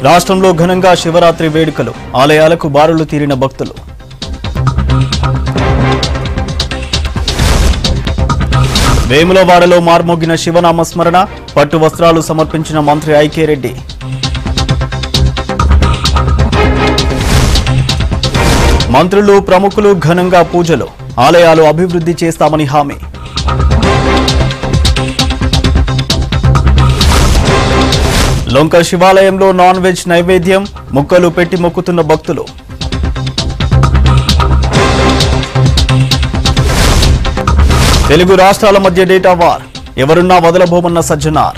రాష్ట్రంలో ఘనంగా శివరాత్రి వేడుకలు, ఆలయాలకు బారులు తీరిన భక్తులు. వేములవాడలో మార్మోగిన శివనామ స్మరణ, పట్టు వస్త్రాలు సమర్పించిన మంత్రి ఐకే రెడ్డి. మంత్రులు, ప్రముఖులు ఘనంగా పూజలు, ఆలయాలు అభివృద్ధి చేస్తామని హామీ. లొంక శివాలయంలో నాన్ వెజ్ నైవేద్యం, ముక్కలు పెట్టి మొక్కుతున్న భక్తులు. తెలుగు రాష్ట్రాల మధ్య డేటా వార్, ఎవరున్నా వదలబోమన్న సజ్జనార్.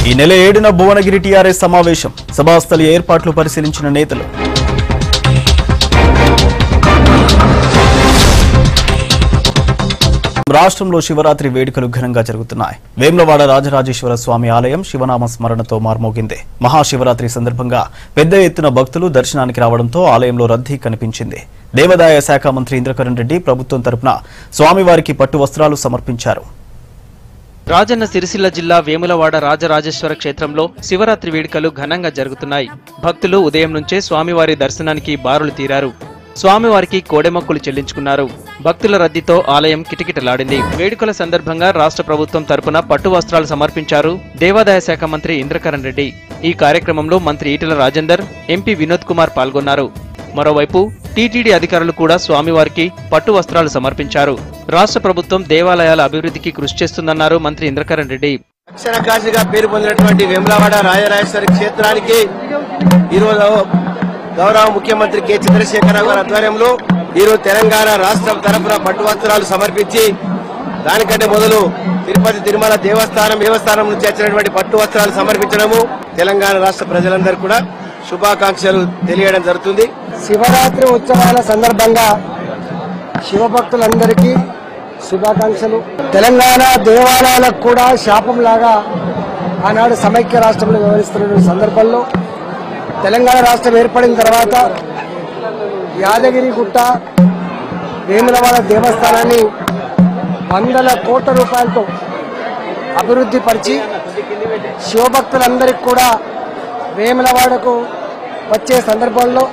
ఈ నెల 7న భువనగిరి టీఆర్ఎస్ సమావేశం, సభాస్థలి ఏర్పాట్లు పరిశీలించిన నేతలు. రాష్ట్రంలో శివరాత్రి వేడుకలు ఘనంగా జరుగుతున్నాయి. వేములవాడ రాజరాజేశ్వర స్వామి ఆలయం శివనామ స్మరణతో మార్మోగింది. మహాశివరాత్రి సందర్భంగా పెద్ద ఎత్తున భక్తులు దర్శనానికి రావడంతో ఆలయంలో రద్దీ కనిపించింది. దేవాదాయ శాఖ మంత్రి ఇంద్రకరణ్ రెడ్డి ప్రభుత్వం తరపున స్వామివారికి పట్టు వస్త్రాలు సమర్పించారు. రాజన్న సిరిసిల్ల జిల్లా వేములవాడ రాజరాజేశ్వర క్షేత్రంలో శివరాత్రి వేడుకలు ఘనంగా జరుగుతున్నాయి. భక్తులు ఉదయం నుంచే స్వామివారి దర్శనానికి బారులు తీరారు. స్వామివారికి కోడెమొక్కులు చెల్లించుకున్నారు. భక్తుల రద్దీతో ఆలయం కిటకిటలాడింది. వేడుకల సందర్భంగా రాష్ట్ర ప్రభుత్వం తరపున పట్టు వస్త్రాలు సమర్పించారు దేవాదాయ శాఖ మంత్రి ఇంద్రకరణ్ రెడ్డి. ఈ కార్యక్రమంలో మంత్రి ఈటెల రాజేందర్, ఎంపీ వినోద్ కుమార్ పాల్గొన్నారు. మరోవైపు టీటీడీ అధికారులు కూడా స్వామివారికి పట్టు వస్త్రాలు సమర్పించారు. రాష్ట్ర ప్రభుత్వం దేవాలయాల అభివృద్ధికి కృషి చేస్తుందన్నారు మంత్రి ఇంద్రకరణ్ రెడ్డి. అక్షర కాశీగా పేరు పొందినటువంటి వేములవాడ రాజరాజేశ్వర క్షేత్రానికి ఈరోజు గౌరవ ముఖ్యమంత్రి కె చంద్రశేఖరరావు గారి ఆధ్వర్యంలో ఈరోజు తెలంగాణ రాష్ట్రం తరఫున పట్టు వస్త్రాలు సమర్పించి, దానికంటే మొదలు తిరుపతి తిరుమల దేవస్థానం నుంచి వచ్చినటువంటి పట్టు వస్త్రాలు సమర్పించడము తెలంగాణ రాష్ట్ర ప్రజలందరూ కూడా శుభాకాంక్షలు తెలియడం జరుగుతుంది. శివరాత్రి ఉత్సవాల సందర్భంగా శివభక్తులందరికీ శుభాకాంక్షలు. తెలంగాణ దేవాలయాలకు కూడా శాపంలాగా ఆనాడు సమైక్య రాష్ట్రంలో వ్యవహరిస్తున్న సందర్భంలో తెలంగాణ రాష్ట్రం ఏర్పడిన తర్వాత యాదగిరిగుట్ట వేములవాడ దేవస్థానాన్ని వందల కోట్ల రూపాయలతో అభివృద్ధి పరిచి శివభక్తులందరికీ కూడా వేములవాడకు వచ్చే సందర్భంలో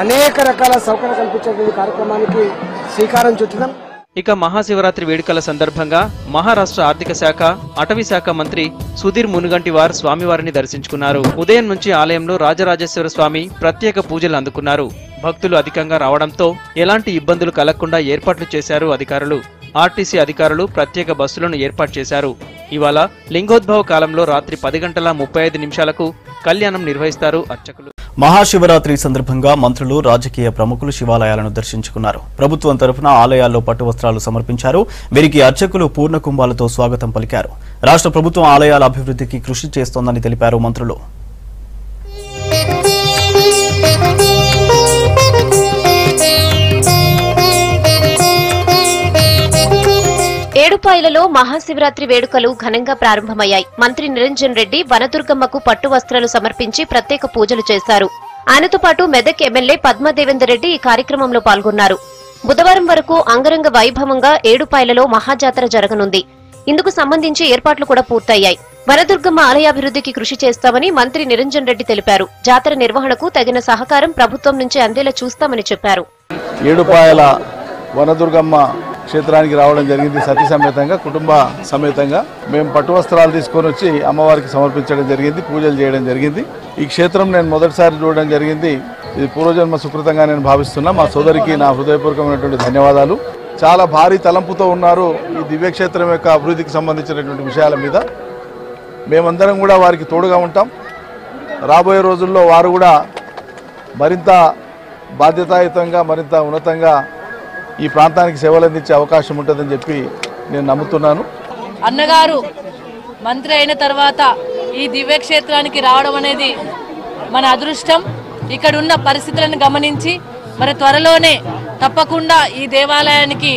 అనేక రకాల సౌకర్యాలు కల్పించే కార్యక్రమానికి శ్రీకారం చుట్టినాం. ఇక మహాశివరాత్రి వేడుకల సందర్భంగా మహారాష్ట్ర ఆర్థిక శాఖ, అటవీ శాఖ మంత్రి సుధీర్ మునుగంటివార్ స్వామివారిని దర్శించుకున్నారు. ఉదయం నుంచి ఆలయంలో రాజరాజేశ్వర స్వామి ప్రత్యేక పూజలు అందుకున్నారు. భక్తులు అధికంగా రావడంతో ఎలాంటి ఇబ్బందులు కలగకుండా ఏర్పాట్లు చేశారు అధికారులు. ఆర్టీసీ అధికారులు ప్రత్యేక బస్సులను ఏర్పాటు చేశారు. ఇవాళ లింగోద్భవ కాలంలో రాత్రి 10:35 కళ్యాణం నిర్వహిస్తారు అర్చకులు. మహాశివరాత్రి సందర్భంగా మంత్రులు, రాజకీయ ప్రముఖులు శివాలయాలను దర్శించుకున్నారు. ప్రభుత్వం తరఫున ఆలయాల్లో పట్టు వస్త్రాలు సమర్పించారు. వీరికి అర్చకులు పూర్ణ కుంభాలతో స్వాగతం పలికారు. రాష్ట్ర ప్రభుత్వం ఆలయాల అభివృద్ధికి కృషి చేస్తోందని తెలిపారు మంత్రులు. ఏడుపాయలలో మహాశివరాత్రి వేడుకలు ఘనంగా ప్రారంభమయ్యాయి. మంత్రి నిరంజన్ రెడ్డి వనదుర్గమ్మకు పట్టు వస్త్రాలు సమర్పించి ప్రత్యేక పూజలు చేశారు. ఆయనతో పాటు మెదక్ ఎమ్మెల్యే పద్మదేవేందర్ రెడ్డి ఈ కార్యక్రమంలో పాల్గొన్నారు. బుధవారం వరకు అంగరంగ వైభవంగా ఏడుపాయలలో మహాజాతర జరగనుంది. ఇందుకు సంబంధించి ఏర్పాట్లు కూడా పూర్తయ్యాయి. వనదుర్గమ్మ ఆలయాభివృద్ధికి కృషి చేస్తామని మంత్రి నిరంజన్ రెడ్డి తెలిపారు. జాతర నిర్వహణకు తగిన సహకారం ప్రభుత్వం నుంచి అందేలా చూస్తామని చెప్పారు. ఏడుపాయల వనదుర్గమ్మ క్షేత్రానికి రావడం జరిగింది. సతీ సమేతంగా, కుటుంబ సమేతంగా మేము పట్టు వస్త్రాలు తీసుకొని వచ్చి అమ్మవారికి సమర్పించడం జరిగింది, పూజలు చేయడం జరిగింది. ఈ క్షేత్రం నేను మొదటిసారి చూడడం జరిగింది. ఇది పూర్వజన్మ సుకృతంగా నేను భావిస్తున్నా. మా సోదరికి నా హృదయపూర్వకమైనటువంటి ధన్యవాదాలు. చాలా భారీ తలంపుతో ఉన్నారు ఈ దివ్యక్షేత్రం యొక్క అభివృద్ధికి సంబంధించినటువంటి విషయాల మీద. మేమందరం కూడా వారికి తోడుగా ఉంటాం. రాబోయే రోజుల్లో వారు కూడా మరింత బాధ్యతాయుతంగా, మరింత ఉన్నతంగా ఈ ప్రాంతానికి సేవలు అందించే అవకాశం ఉంటుందని చెప్పి నేను నమ్ముతున్నాను. అన్నగారు మంత్రి అయిన తర్వాత ఈ దివ్యక్షేత్రానికి రావడం అనేది మన అదృష్టం. ఇక్కడ ఉన్న పరిస్థితులను గమనించి మరి త్వరలోనే తప్పకుండా ఈ దేవాలయానికి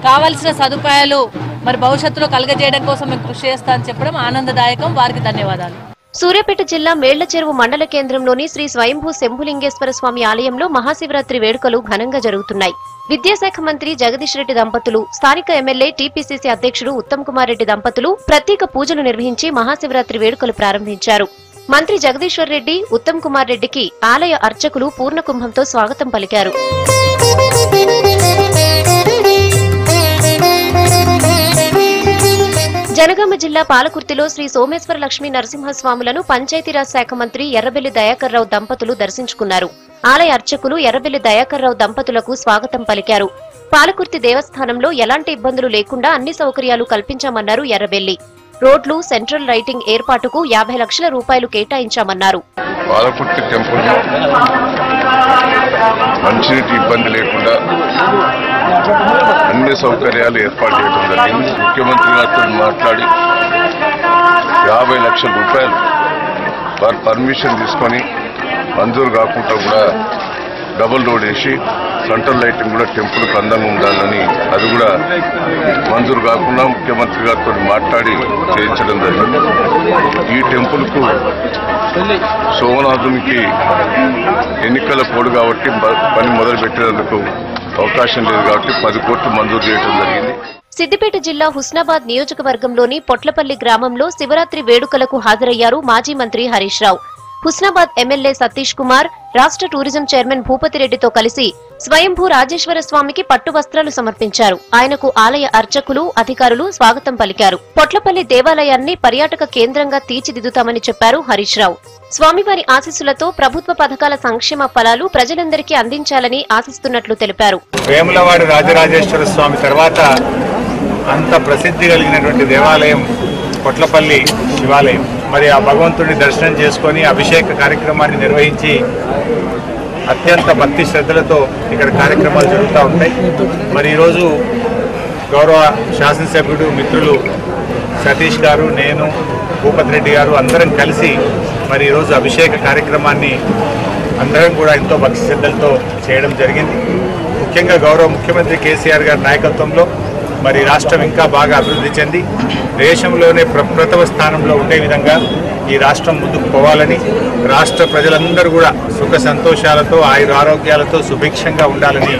కావలసిన సదుపాయాలు మరి భవిష్యత్తులో కలగజేయడం కోసం మేము కృషి చేస్తా అని చెప్పడం ఆనందదాయకం. వారికి ధన్యవాదాలు. సూర్యాపేట జిల్లా మేళ్లచెరువు మండల కేంద్రంలోని శ్రీ స్వయంభూ శంభులింగేశ్వర స్వామి ఆలయంలో మహాశివరాత్రి వేడుకలు ఘనంగా జరుగుతున్నాయి. విద్యాశాఖ మంత్రి జగదీష్ రెడ్డి దంపతులు, స్థానిక ఎమ్మెల్యే టీపీసీసీ అధ్యక్షుడు ఉత్తమ్ కుమార్ రెడ్డి దంపతులు ప్రత్యేక పూజలు నిర్వహించి మహాశివరాత్రి వేడుకలు ప్రారంభించారు. మంత్రి జగదీశ్వర్ రెడ్డి, ఉత్తమ్ కుమార్ రెడ్డికి ఆలయ అర్చకులు పూర్ణకుంభంతో స్వాగతం పలికారు. జనగామ జిల్లా పాలకుర్తిలో శ్రీ సోమేశ్వర లక్ష్మీ నరసింహస్వాములను పంచాయతీరాజ్ శాఖ మంత్రి ఎర్రబెల్లి దయాకర్రావు దంపతులు దర్శించుకున్నారు. ఆలయ అర్చకులు ఎర్రబెల్లి దయాకర్రావు దంపతులకు స్వాగతం పలికారు. పాలకుర్తి దేవస్థానంలో ఎలాంటి ఇబ్బందులు లేకుండా అన్ని సౌకర్యాలు కల్పించామన్నారు ఎర్రబెల్లి. రోడ్లు, సెంట్రల్ లైటింగ్ ఏర్పాటుకు 50 లక్షల రూపాయలు కేటాయించామన్నారు. పాలకుర్తి టెంపుల్ మంచినీటి ఇబ్బంది లేకుండా అన్ని సౌకర్యాలు ఏర్పాటు చేయడం జరిగింది. ముఖ్యమంత్రి గారితో మాట్లాడి 50 లక్షల రూపాయలు వారు పర్మిషన్ తీసుకొని మంజూరు కాకుండా కూడా డబుల్ రోడ్ వేసి సెంట్రల్ లైటింగ్ కూడా టెంపుల్కి అందంగా ఉండాలని అది కూడా మంజూరు కాకుండా ముఖ్యమంత్రి గారితో మాట్లాడి చేయించడం జరిగింది. ఈ టెంపుల్కు సోమనాథునికి ఎన్నికల కోడ్ కాబట్టి పని మొదలు పెట్టేందుకు అవకాశం లేదు కాబట్టి 10 కోట్లు మంజూరు చేయడం జరిగింది. సిద్దిపేట జిల్లా హుస్నాబాద్ నియోజకవర్గంలోని పొట్లపల్లి గ్రామంలో శివరాత్రి వేడుకలకు హాజరయ్యారు మాజీ మంత్రి హరీష్ రావు. హుస్నాబాద్ ఎమ్మెల్యే సతీష్ కుమార్, రాష్ట్ర టూరిజం చైర్మన్ భూపతిరెడ్డితో కలిసి స్వయంభూ రాజేశ్వర స్వామికి పట్టు వస్త్రాలు సమర్పించారు. ఆయనకు ఆలయ అర్చకులు, అధికారులు స్వాగతం పలికారు. పొట్లపల్లి దేవాలయాన్ని పర్యాటక కేంద్రంగా తీర్చిదిద్దుతామని చెప్పారు హరీష్ రావు. స్వామివారి ఆశీస్సులతో ప్రభుత్వ పథకాల సంక్షేమ ఫలాలు ప్రజలందరికీ అందించాలని ఆశిస్తున్నట్లు తెలిపారు. వేములవాడ రాజరాజేశ్వర స్వామి తర్వాత అంత ప్రసిద్ధి కలిగినటువంటి దేవాలయం పొట్లపల్లి శివాలయం. మరి ఆ భగవంతుడిని దర్శనం చేసుకొని అభిషేక కార్యక్రమాన్ని నిర్వహించి అత్యంత భక్తి శ్రద్ధలతో ఇక్కడ కార్యక్రమాలు జరుగుతూ ఉంటాయి. మరి ఈరోజు గౌరవ శాసనసభ్యుడు మిత్రులు సతీష్ గారు, నేను, భూపతిరెడ్డి గారు అందరం కలిసి మరి ఈరోజు అభిషేక కార్యక్రమాన్ని అందరం కూడా ఎంతో భక్తి శ్రద్ధలతో చేయడం జరిగింది. ముఖ్యంగా గౌరవ ముఖ్యమంత్రి కేసీఆర్ గారి నాయకత్వంలో మరి రాష్ట్రం ఇంకా బాగా అభివృద్ధి చెంది దేశంలోనే ప్రప్రథమ స్థానంలో ఉండే విధంగా ఈ రాష్ట్రం ముందుకు పోవాలని, రాష్ట్ర ప్రజలందరూ కూడా సుఖ సంతోషాలతో, ఆయురారోగ్యాలతో సుభిక్షంగా ఉండాలని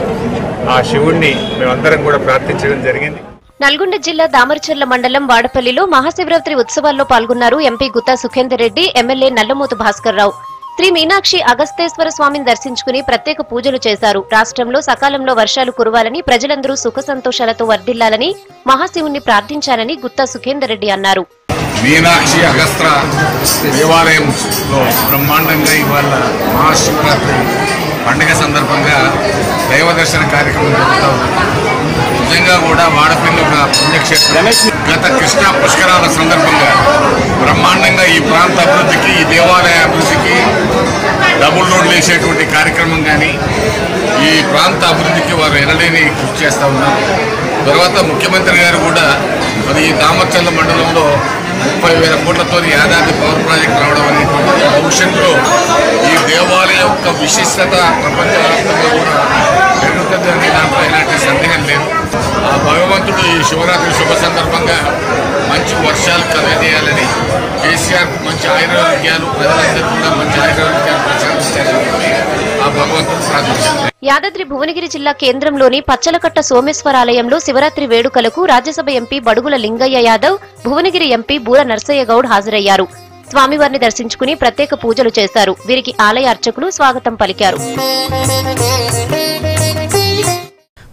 ఆ శివుణ్ణి మేమందరం కూడా ప్రార్థించడం జరిగింది. నల్గొండ జిల్లా దామరచర్ల మండలం వాడపల్లిలో మహాశివరాత్రి ఉత్సవాల్లో పాల్గొన్నారు ఎంపీ గుత్తా సుఖేందర్ రెడ్డి, ఎమ్మెల్యే నల్లమోతు భాస్కర్ రావు. శ్రీ మీనాక్షి అగస్తేశ్వర స్వామిని దర్శించుకుని ప్రత్యేక పూజలు చేశారు. రాష్ట్రంలో సకాలంలో వర్షాలు కురవాలని, ప్రజలందరూ సుఖ సంతోషాలతో వర్ధిల్లాలని మహాశివుణ్ణి ప్రార్థించాలని గుత్తా సుఖేందర్ రెడ్డి అన్నారు. మీనాక్షి అగస్త్ర దేవాలయంలో బ్రహ్మాండంగా ఇవాళ మహాశివరాత్రి పండుగ సందర్భంగా దైవ దర్శన కార్యక్రమం జరుగుతూ ఉంది. నిజంగా కూడా వాడపల్లి ఒక పుణ్యక్షేత్రం. గత కృష్ణా పుష్కరాల సందర్భంగా బ్రహ్మాండంగా ఈ ప్రాంత అభివృద్ధికి, ఈ దేవాలయ అభివృద్ధికి డబుల్ రోడ్లు వేసేటువంటి కార్యక్రమం కానీ ఈ ప్రాంత అభివృద్ధికి వారు ఎనలేని కృషి చేస్తూ ఉన్నారు. తర్వాత ముఖ్యమంత్రి గారు కూడా మరి ఈ దామరచర్ల మండలంలో 30,000 కోట్లతో యాదాద్రి పవర్ ప్రాజెక్ట్ రావడం అనేటువంటి భవిష్యత్తులో ఈ దేవాలయం యొక్క విశిష్టత ప్రపంచవ్యాప్తంగా కూడా పెరుగుతుందని దాంట్లో ఎలాంటి సందేహం లేదు. ఆ భగవంతుడు ఈ శివరాత్రి శుభ సందర్భంగా మంచి వర్షాలు కలగజేయాలని, కేసీఆర్ మంచి ఆయురారోగ్యాలు, ప్రజలందరూ కూడా మంచి ఆయురారోగ్యాలు ప్రసాదించాలని ఆ భగవంతుడు ప్రార్థించారు. యాదాద్రి భువనగిరి జిల్లా కేంద్రంలోని పచ్చలకట్ట సోమేశ్వరాలయంలో శివరాత్రి వేడుకలకు రాజ్యసభ ఎంపీ బడుగుల లింగయ్య యాదవ్, భువనగిరి ఎంపీ బూర నర్సయ్య గౌడ్ హాజరయ్యారు. స్వామివారిని దర్శించుకుని ప్రత్యేక పూజలు చేశారు. వీరికి ఆలయ అర్చకులు స్వాగతం పలికారు.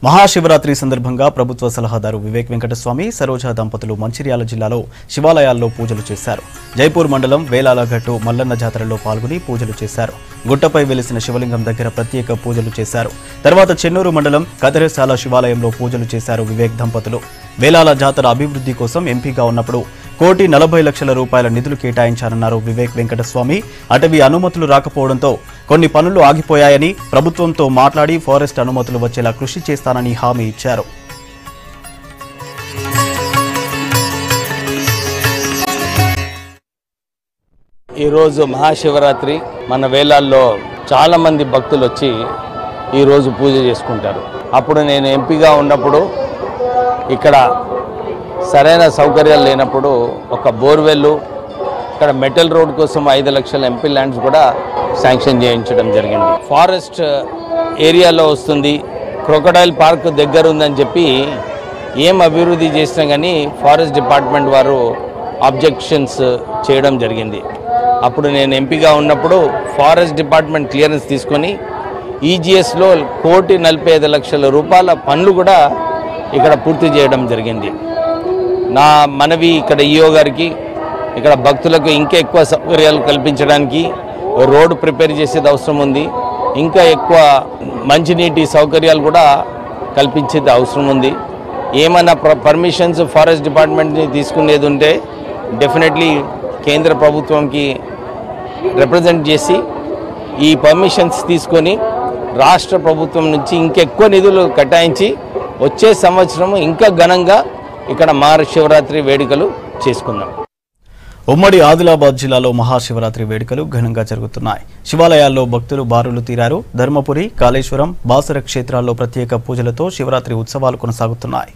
మహాశివరాత్రి సందర్భంగా ప్రభుత్వ సలహాదారు వివేక్ వెంకటస్వామి, సరోజ దంపతులు మంచిర్యాల జిల్లాలో శివాలయాల్లో పూజలు చేశారు. జైపూర్ మండలం వేలాలగట్టు మల్లన్న జాతరలో పాల్గొని పూజలు చేశారు. గుట్టపై వెలిసిన శివలింగం దగ్గర ప్రత్యేక పూజలు చేశారు. తర్వాత చెన్నూరు మండలం కదిరేశాల శివాలయంలో పూజలు చేశారు వివేక్ దంపతులు. వేలాల జాతర అభివృద్ధి కోసం ఎంపీగా ఉన్నప్పుడు 1,40,00,000 రూపాయల నిధులు కేటాయించారన్నారు వివేక్ వెంకటస్వామి. అటవీ అనుమతులు రాకపోవడంతో కొన్ని పనులు ఆగిపోయాయని, ప్రభుత్వంతో మాట్లాడి ఫారెస్ట్ అనుమతులు వచ్చేలా కృషి చేస్తానని హామీ ఇచ్చారు. ఈరోజు మహాశివరాత్రి మన వేలాల్లో చాలా మంది భక్తులు వచ్చి ఈరోజు పూజ చేసుకుంటారు. అప్పుడు నేను ఎంపీగా ఉన్నప్పుడు ఇక్కడ సరైన సౌకర్యాలు లేనప్పుడు ఒక బోర్వెల్లు, ఇక్కడ మెటల్ రోడ్ కోసం 5 లక్షల ఎంపీ ల్యాండ్స్ కూడా శాంక్షన్ చేయించడం జరిగింది. ఫారెస్ట్ ఏరియాలో వస్తుంది, క్రొకడైల్ పార్క్ దగ్గర ఉందని చెప్పి ఏం అభివృద్ధి చేసినా కానీ ఫారెస్ట్ డిపార్ట్మెంట్ వారు ఆబ్జెక్షన్స్ చేయడం జరిగింది. అప్పుడు నేను ఎంపీగా ఉన్నప్పుడు ఫారెస్ట్ డిపార్ట్మెంట్ క్లియరెన్స్ తీసుకొని ఈజీఎస్లో 1,45,00,000 రూపాయల పనులు కూడా ఇక్కడ పూర్తి చేయడం జరిగింది. నా మనవి ఇక్కడ ఈఓ గారికి ఇక్కడ భక్తులకు ఇంకా ఎక్కువ సౌకర్యాలు కల్పించడానికి రోడ్డు ప్రిపేర్ చేసేది అవసరం ఉంది. ఇంకా ఎక్కువ మంచినీటి సౌకర్యాలు కూడా కల్పించేది అవసరం ఉంది. ఏమైనా పర్మిషన్స్ ఫారెస్ట్ డిపార్ట్మెంట్ని తీసుకునేది ఉంటే డెఫినెట్లీ కేంద్ర ప్రభుత్వంకి రిప్రజెంట్ చేసి ఈ పర్మిషన్స్ తీసుకొని రాష్ట్ర ప్రభుత్వం నుంచి ఇంకెక్కువ నిధులు కేటాయించి వచ్చే సంవత్సరం ఇంకా ఘనంగా ఇక్కడ మహాశివరాత్రి వేడుకలు చేసుకుందాం. ఉమ్మడి ఆదిలాబాద్ జిల్లాలో మహాశివరాత్రి వేడుకలు ఘనంగా జరుగుతున్నాయి. శివాలయాల్లో భక్తులు బారులు తీరారు. ధర్మపురి, కాళేశ్వరం, బాసర క్షేత్రాల్లో ప్రత్యేక పూజలతో శివరాత్రి ఉత్సవాలు కొనసాగుతున్నాయి.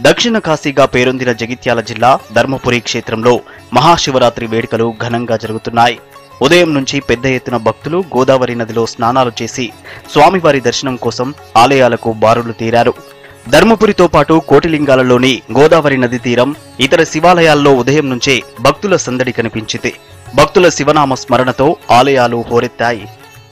దక్షిణ కాశీగా పేరొందిన జగిత్యాల జిల్లా ధర్మపురి క్షేత్రంలో మహాశివరాత్రి వేడుకలు ఘనంగా జరుగుతున్నాయి. ఉదయం నుంచి పెద్ద ఎత్తున భక్తులు గోదావరి నదిలో స్నానాలు చేసి స్వామివారి దర్శనం కోసం ఆలయాలకు బారులు తీరారు. ధర్మపురితో పాటు కోటిలింగాలలోని గోదావరి నది తీరం, ఇతర శివాలయాల్లో ఉదయం నుంచే భక్తుల సందడి కనిపించింది. భక్తుల శివనామ స్మరణతో ఆలయాలు హోరెత్తాయి.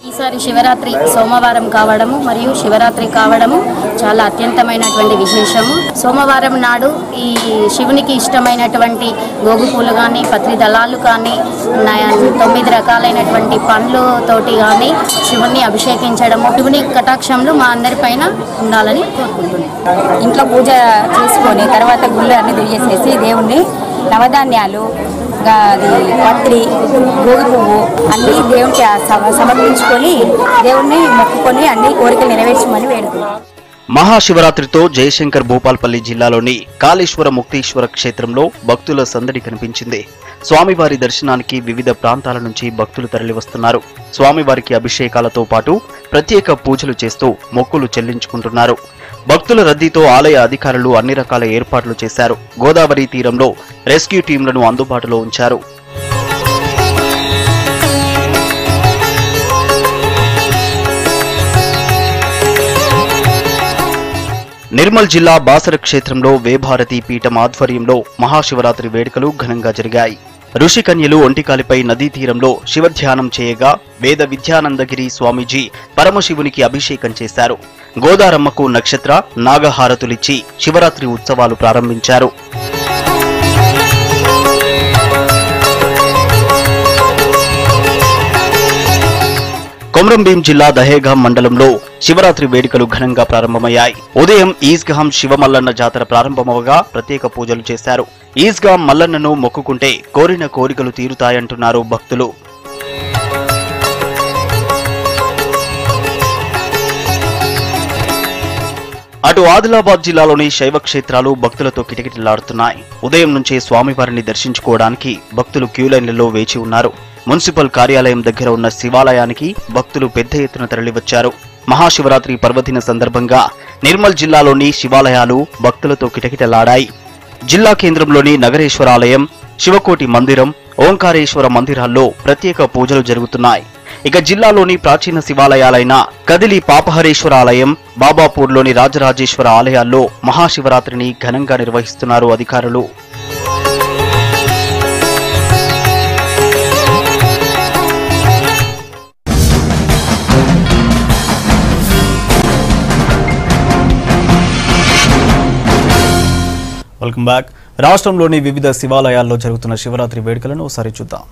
ఈసారి శివరాత్రి సోమవారం కావడము మరియు శివరాత్రి కావడము చాలా అత్యంతమైనటువంటి విశేషము. సోమవారం నాడు ఈ శివునికి ఇష్టమైనటువంటి గోగు పూలు కానీ, పత్రి దళాలు కానీ, 9 రకాలైనటువంటి పండ్లతోటి కానీ శివుని అభిషేకించడము, శివుని కటాక్షంలో మా అందరిపైన ఉండాలని కోరుకుంటున్నాం. ఇంట్లో పూజ చేసుకొని తర్వాత గుళ్ళు అన్ని తిరిగేసేసి దేవుణ్ణి నవధాన్యాలు, పత్రి, గోగు పువ్వు అన్నీ దేవునికి సమర్పించుకొని దేవుణ్ణి మొక్కుకొని అన్ని కోరికలు నెరవేర్చమని వేడుకున్నాం. మహాశివరాత్రితో జయశంకర్ భూపాల్పల్లి జిల్లాలోని కాళేశ్వర ముక్తేశ్వర క్షేత్రంలో భక్తుల సందడి కనిపించింది. స్వామివారి దర్శనానికి వివిధ ప్రాంతాల నుంచి భక్తులు తరలివస్తున్నారు. స్వామివారికి అభిషేకాలతో పాటు ప్రత్యేక పూజలు చేస్తూ మొక్కులు చెల్లించుకుంటున్నారు. భక్తుల రద్దీతో ఆలయ అధికారులు అన్ని రకాల ఏర్పాట్లు చేశారు. గోదావరి తీరంలో రెస్క్యూ టీంలను అందుబాటులో ఉంచారు. నిర్మల్ జిల్లా బాసర క్షేత్రంలో వేభారతి పీఠం ఆధ్వర్యంలో మహాశివరాత్రి వేడుకలు ఘనంగా జరిగాయి. ఋషికన్యలు ఒంటికాలిపై నదీ తీరంలో శివధ్యానం చేయగా వేద విద్యానందగిరి స్వామీజీ పరమశివునికి అభిషేకం చేశారు. గోదారమ్మకు నక్షత్ర, నాగహారతులిచ్చి శివరాత్రి ఉత్సవాలు ప్రారంభించారు. కొమరంభీం జిల్లా దహేగాం మండలంలో శివరాత్రి వేడుకలు ఘనంగా ప్రారంభమయ్యాయి. ఉదయం ఈస్గాం శివమల్లన్న జాతర ప్రారంభమవగా ప్రత్యేక పూజలు చేశారు. ఈస్గాం మల్లన్నను మొక్కుకుంటే కోరిన కోరికలు తీరుతాయంటున్నారు భక్తులు. అటు ఆదిలాబాద్ జిల్లాలోని శైవ క్షేత్రాలు భక్తులతో కిటకిటలాడుతున్నాయి. ఉదయం నుంచే స్వామివారిని దర్శించుకోవడానికి భక్తులు క్యూలైన్లలో వేచి ఉన్నారు. మున్సిపల్ కార్యాలయం దగ్గర ఉన్న శివాలయానికి భక్తులు పెద్ద ఎత్తున తరలివచ్చారు. మహాశివరాత్రి పర్వదిన సందర్భంగా నిర్మల్ జిల్లాలోని శివాలయాలు భక్తులతో కిటకిటలాడాయి. జిల్లా కేంద్రంలోని నగరేశ్వరాలయం, శివకోటి మందిరం, ఓంకారేశ్వర మందిరాల్లో ప్రత్యేక పూజలు జరుగుతున్నాయి. ఇక జిల్లాలోని ప్రాచీన శివాలయాలైన కదిలి పాపహరేశ్వర ఆలయం, బాబాపూర్లోని రాజరాజేశ్వర ఆలయాల్లో మహాశివరాత్రిని ఘనంగా నిర్వహిస్తున్నారు అధికారులు. Welcome back. రాష్ట్రంలోని వివిధ శివాలయాల్లో జరుగుతున్న శివరాత్రి వేడుకలను ఒకసారి చూద్దాం.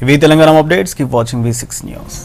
ఇవి Telangana updates. Keep watching V6 news.